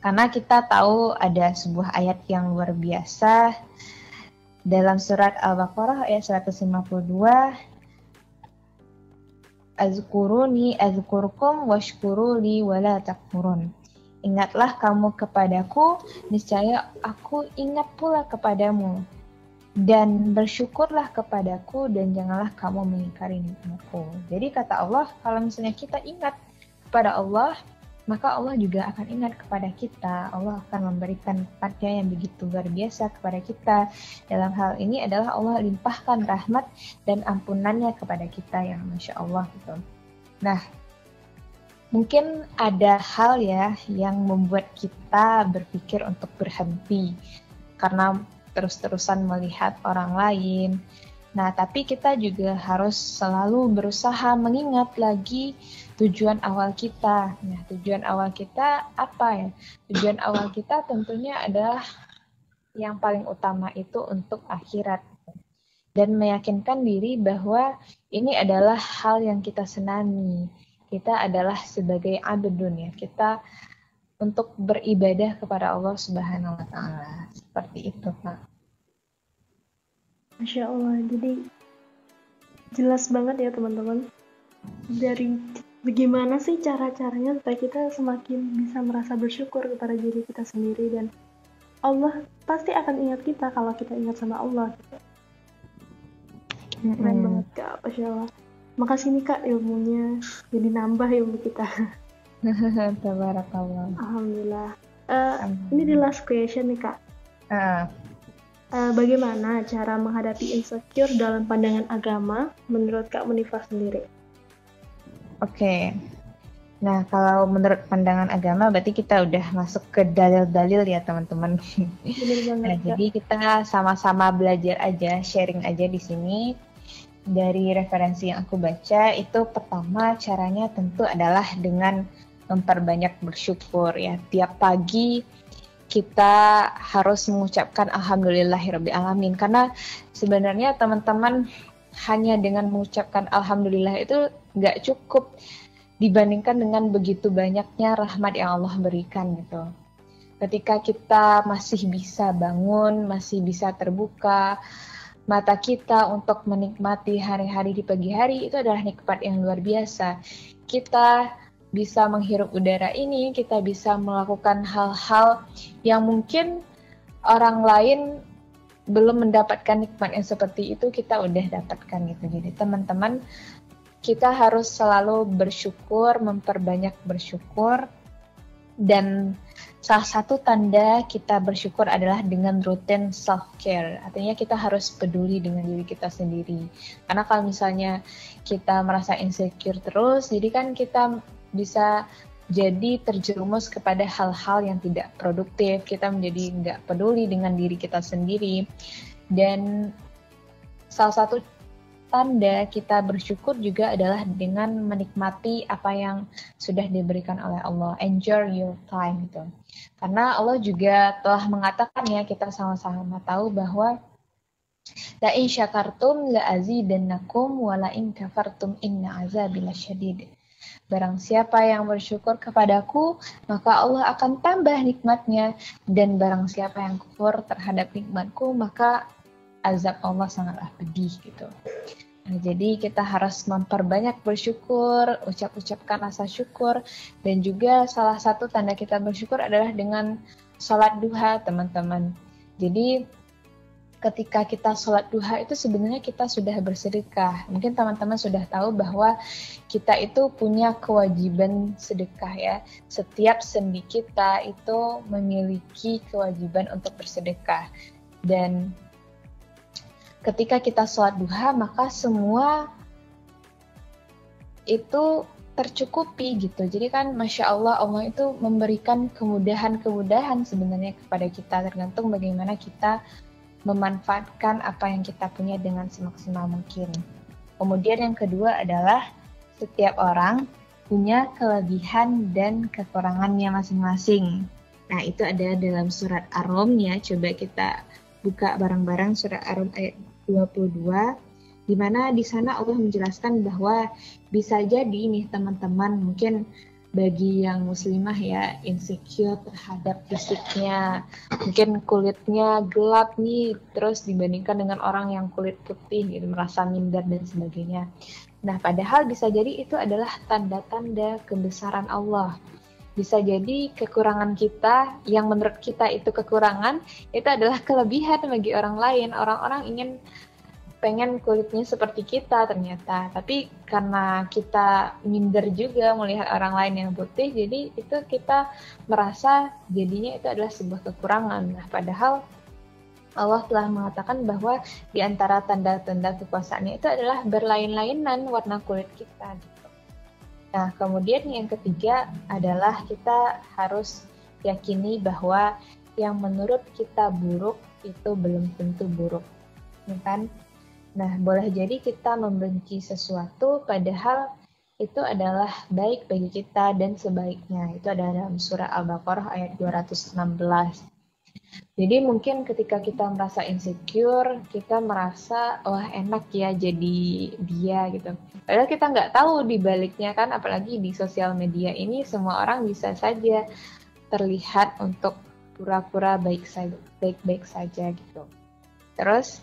Karena kita tahu ada sebuah ayat yang luar biasa dalam surat Al-Baqarah ayat 152, azkuruni azkurkum washkuruli wala takfurun. Ingatlah kamu kepadaku, niscaya aku ingat pula kepadamu. Dan bersyukurlah kepadaku dan janganlah kamu mengingkari nikmatku. Jadi kata Allah, kalau misalnya kita ingat kepada Allah, maka Allah juga akan ingat kepada kita. Allah akan memberikan nikmatnya yang begitu luar biasa kepada kita. Dalam hal ini adalah Allah limpahkan rahmat dan ampunannya kepada kita, yang Masya Allah gitu. Nah, mungkin ada hal ya yang membuat kita berpikir untuk berhenti karena terus-terusan melihat orang lain. Nah, tapi kita juga harus selalu berusaha mengingat lagi tujuan awal kita. Nah, tujuan awal kita apa ya? Tujuan awal kita tentunya adalah yang paling utama itu untuk akhirat. Dan meyakinkan diri bahwa ini adalah hal yang kita senangi. Kita adalah sebagai abdun ya. Kita untuk beribadah kepada Allah Subhanahu wa Ta'ala. Seperti itu, Pak. Masya Allah, jadi jelas banget ya teman-teman. Dari bagaimana sih cara-caranya supaya kita semakin bisa merasa bersyukur kepada diri kita sendiri, dan Allah pasti akan ingat kita kalau kita ingat sama Allah gitu. Keren banget Kak, Masya Allah. Makasih nih Kak ilmunya, jadi nambah ilmu kita. Tabarakallah. Alhamdulillah. Ini the last question nih Kak. Bagaimana cara menghadapi insecure dalam pandangan agama menurut Kak Munifah sendiri? Oke. Nah, kalau menurut pandangan agama berarti kita udah masuk ke dalil-dalil ya teman-teman. Nah, jadi kita sama-sama belajar aja, sharing aja di sini. Dari referensi yang aku baca, itu pertama caranya tentu adalah dengan memperbanyak bersyukur ya. Tiap pagi kita harus mengucapkan alhamdulillahirabbil alamin, karena sebenarnya teman-teman hanya dengan mengucapkan alhamdulillah itu nggak cukup dibandingkan dengan begitu banyaknya rahmat yang Allah berikan gitu. Ketika kita masih bisa bangun, masih bisa terbuka mata kita untuk menikmati hari-hari di pagi hari, itu adalah nikmat yang luar biasa. Kita bisa menghirup udara ini, kita bisa melakukan hal-hal yang mungkin orang lain belum mendapatkan nikmat yang seperti itu, kita udah dapatkan gitu. Jadi teman-teman, kita harus selalu bersyukur, memperbanyak bersyukur. Dan salah satu tanda kita bersyukur adalah dengan rutin self-care. Artinya kita harus peduli dengan diri kita sendiri. Karena kalau misalnya kita merasa insecure terus, jadi kan kita bisa jadi terjerumus kepada hal-hal yang tidak produktif. Kita menjadi nggak peduli dengan diri kita sendiri. Dan salah satu tanda kita bersyukur juga adalah dengan menikmati apa yang sudah diberikan oleh Allah. Enjoy your time gitu. Karena Allah juga telah mengatakan ya, kita sama-sama tahu bahwa la in syakartum la azidannakum wa la in kafartum inna azabi lasyadid. Barang siapa yang bersyukur kepadaku, maka Allah akan tambah nikmatnya, dan barang siapa yang kufur terhadap nikmatku, maka azab Allah sangatlah pedih gitu. Nah, jadi kita harus memperbanyak bersyukur, ucapkan rasa syukur, dan juga salah satu tanda kita bersyukur adalah dengan sholat duha, teman-teman. Jadi ketika kita sholat duha itu sebenarnya kita sudah bersedekah. Mungkin teman-teman sudah tahu bahwa kita itu punya kewajiban sedekah ya. Setiap sendi kita itu memiliki kewajiban untuk bersedekah. Dan ketika kita sholat duha, maka semua itu tercukupi gitu. Jadi kan Masya Allah, Allah itu memberikan kemudahan-kemudahan sebenarnya kepada kita, tergantung bagaimana kita memanfaatkan apa yang kita punya dengan semaksimal mungkin. Kemudian yang kedua adalah setiap orang punya kelebihan dan kekurangannya masing-masing. Nah, itu ada dalam surat Ar-Rum ya. Coba kita buka bareng-bareng surat Ar-Rum ayat 22, di mana di sana Allah menjelaskan bahwa bisa jadi nih teman-teman, mungkin bagi yang muslimah ya, insecure terhadap fisiknya, mungkin kulitnya gelap nih, terus dibandingkan dengan orang yang kulit putih gitu, merasa minder dan sebagainya. Nah, padahal bisa jadi itu adalah tanda-tanda kebesaran Allah. Bisa jadi kekurangan kita yang menurut kita itu kekurangan, itu adalah kelebihan bagi orang lain. Orang-orang pengen kulitnya seperti kita ternyata, tapi karena kita minder juga melihat orang lain yang putih, jadi itu kita merasa jadinya itu adalah sebuah kekurangan. Nah, padahal Allah telah mengatakan bahwa di antara tanda-tanda kekuasaannya itu adalah berlain-lainan warna kulit kita gitu. Nah, kemudian yang ketiga adalah kita harus yakini bahwa yang menurut kita buruk itu belum tentu buruk, ya kan? Nah, boleh jadi kita membenci sesuatu padahal itu adalah baik bagi kita dan sebaiknya. Itu ada dalam surah Al-Baqarah ayat 216. Jadi mungkin ketika kita merasa insecure, kita merasa wah enak ya jadi dia gitu. Padahal kita nggak tahu di baliknya kan, apalagi di sosial media ini semua orang bisa saja terlihat untuk pura-pura baik-baik saja gitu. Terus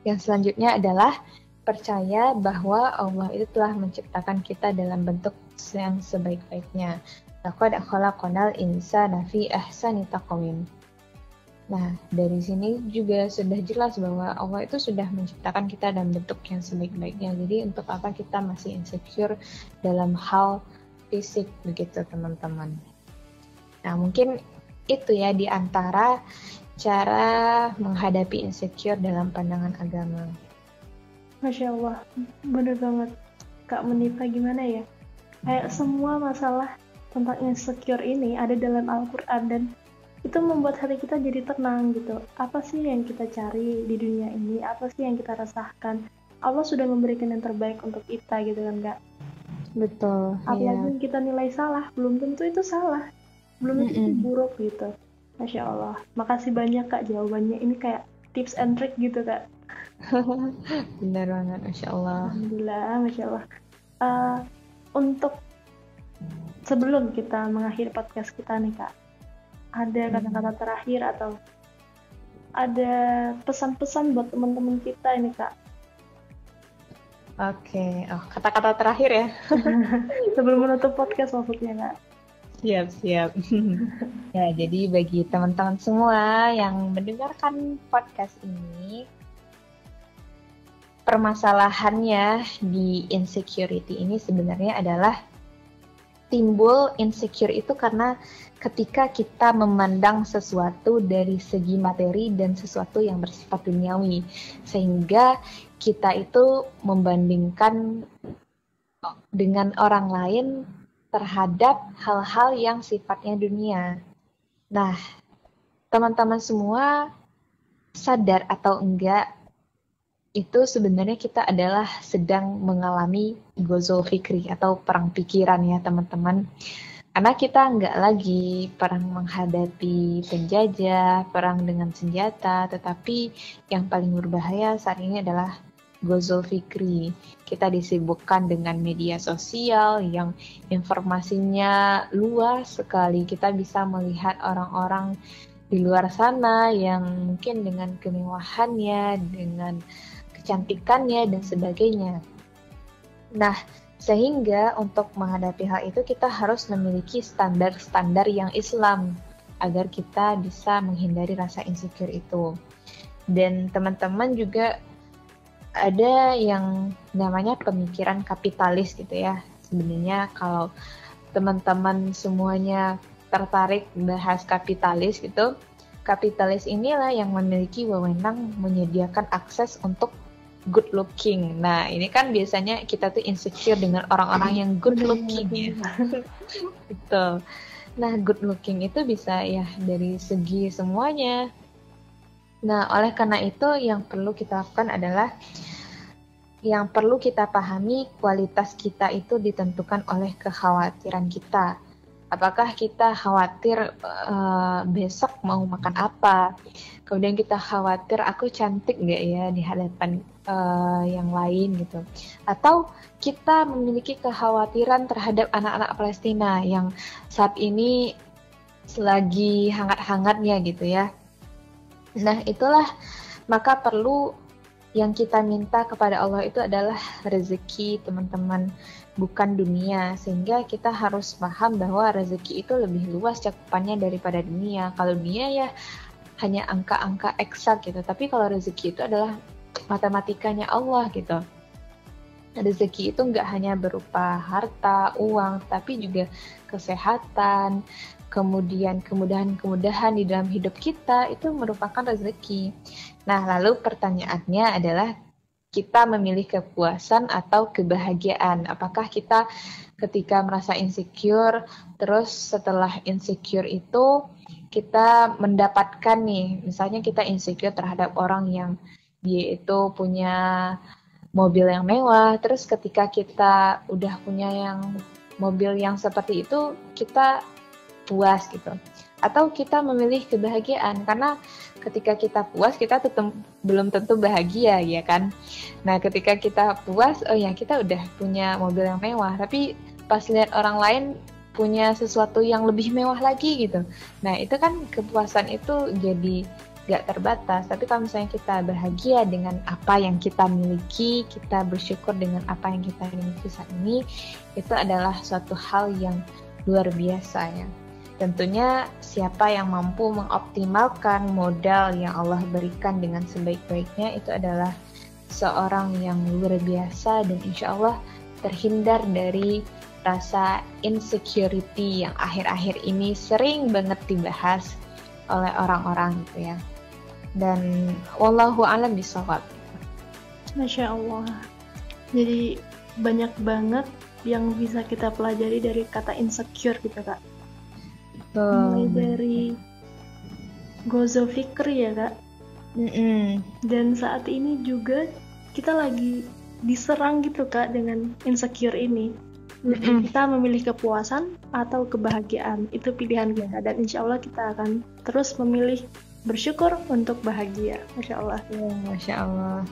yang selanjutnya adalah percaya bahwa Allah itu telah menciptakan kita dalam bentuk yang sebaik-baiknya. Laqad khalaqnal insana fi ahsani taqwim. Nah, dari sini juga sudah jelas bahwa Allah itu sudah menciptakan kita dalam bentuk yang sebaik-baiknya. Jadi untuk apa kita masih insecure dalam hal fisik begitu teman-teman. Nah, mungkin itu ya di antara cara menghadapi insecure dalam pandangan agama. Masya Allah, bener banget Kak Munifa, gimana ya? Kayak semua masalah tentang insecure ini ada dalam Al-Quran dan itu membuat hati kita jadi tenang gitu. Apa sih yang kita cari di dunia ini? Apa sih yang kita rasakan? Allah sudah memberikan yang terbaik untuk kita gitu kan Kak? Betul. Apalagi yang kita nilai salah, belum tentu itu salah. Belum tentu itu buruk gitu. Masya Allah. Makasih banyak Kak jawabannya. Ini kayak tips and trick gitu Kak. Benar banget, Masya Allah. Alhamdulillah, Masya Allah. Untuk sebelum kita mengakhiri podcast kita nih Kak, ada kata-kata terakhir atau ada pesan-pesan buat teman-teman kita ini Kak? Oke, kata-kata terakhir ya. Sebelum menutup podcast maksudnya Kak. Siap. Ya, jadi bagi teman-teman semua yang mendengarkan podcast ini, permasalahannya di insecurity ini sebenarnya adalah timbul insecure itu karena ketika kita memandang sesuatu dari segi materi dan sesuatu yang bersifat duniawi, sehingga kita itu membandingkan dengan orang lain terhadap hal-hal yang sifatnya dunia. Nah, teman-teman semua sadar atau enggak, itu sebenarnya kita adalah sedang mengalami ghazwa fikri atau perang pikiran ya teman-teman. Karena kita nggak lagi perang menghadapi penjajah, perang dengan senjata, tetapi yang paling berbahaya saat ini adalah ghazwa fikri. Kita disibukkan dengan media sosial yang informasinya luas sekali. Kita bisa melihat orang-orang di luar sana yang mungkin dengan kemewahannya, dengan kecantikannya dan sebagainya. Nah, sehingga untuk menghadapi hal itu kita harus memiliki standar-standar yang Islam agar kita bisa menghindari rasa insecure itu. Dan teman-teman juga ada yang namanya pemikiran kapitalis gitu ya. Sebenarnya kalau teman-teman semuanya tertarik bahas kapitalis gitu, kapitalis inilah yang memiliki wewenang menyediakan akses untuk good looking. Nah, ini kan biasanya kita tuh insecure dengan orang-orang yang good looking ya. Betul. Nah, good looking itu bisa ya dari segi semuanya. Nah, oleh karena itu yang perlu kita lakukan adalah yang perlu kita pahami, kualitas kita itu ditentukan oleh kekhawatiran kita. Apakah kita khawatir besok mau makan apa? Kemudian kita khawatir aku cantik nggak ya di hadapan yang lain gitu. Atau kita memiliki kekhawatiran terhadap anak-anak Palestina yang saat ini lagi hangat-hangatnya gitu ya. Nah, itulah maka perlu yang kita minta kepada Allah itu adalah rezeki, teman-teman, bukan dunia. Sehingga kita harus paham bahwa rezeki itu lebih luas cakupannya daripada dunia. Kalau dunia ya hanya angka-angka eksak gitu. Tapi kalau rezeki itu adalah matematikanya Allah gitu. Rezeki itu nggak hanya berupa harta, uang, tapi juga kesehatan, kemudian kemudahan-kemudahan di dalam hidup kita itu merupakan rezeki. Nah, lalu pertanyaannya adalah kita memilih kepuasan atau kebahagiaan. Apakah kita ketika merasa insecure, terus setelah insecure itu kita mendapatkan nih, misalnya kita insecure terhadap orang yang dia itu punya mobil yang mewah, terus ketika kita udah punya yang mobil yang seperti itu, kita puas gitu. Atau kita memilih kebahagiaan, karena ketika kita puas, kita belum tentu bahagia, ya kan? Nah, ketika kita puas, oh ya kita udah punya mobil yang mewah, tapi pas lihat orang lain punya sesuatu yang lebih mewah lagi gitu. Nah, itu kan kepuasan itu jadi gak terbatas, tapi kalau misalnya kita bahagia dengan apa yang kita miliki, kita bersyukur dengan apa yang kita miliki saat ini, itu adalah suatu hal yang luar biasa ya. Tentunya siapa yang mampu mengoptimalkan modal yang Allah berikan dengan sebaik-baiknya itu adalah seorang yang luar biasa dan insya Allah terhindar dari rasa insecurity yang akhir-akhir ini sering banget dibahas oleh orang-orang gitu ya. Dan wallahu a'lam bishawab. Masya Allah. Jadi banyak banget yang bisa kita pelajari dari kata insecure gitu kak. Mulai dari Ghozo Fikri ya kak. Dan saat ini juga kita lagi diserang gitu kak dengan insecure ini. Kita memilih kepuasan atau kebahagiaan, itu pilihan kita, dan insya Allah kita akan terus memilih bersyukur untuk bahagia. Masya Allah. Ya, Masya Allah.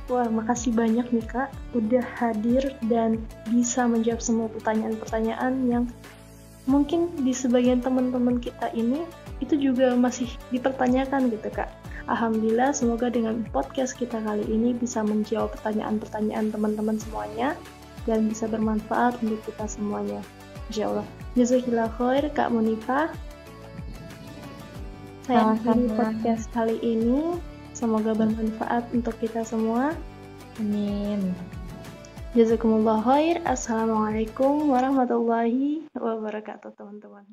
Wah, makasih banyak nih kak udah hadir dan bisa menjawab semua pertanyaan-pertanyaan yang mungkin di sebagian teman-teman kita ini itu juga masih dipertanyakan gitu kak. Alhamdulillah, semoga dengan podcast kita kali ini bisa menjawab pertanyaan-pertanyaan teman-teman semuanya dan bisa bermanfaat untuk kita semuanya. Insya Allah. Jazakillah khair Kak Munifah. Saya akhiri podcast kali ini. Semoga bermanfaat untuk kita semua. Amin. Jazakumullah khair. Assalamualaikum warahmatullahi wabarakatuh teman-teman.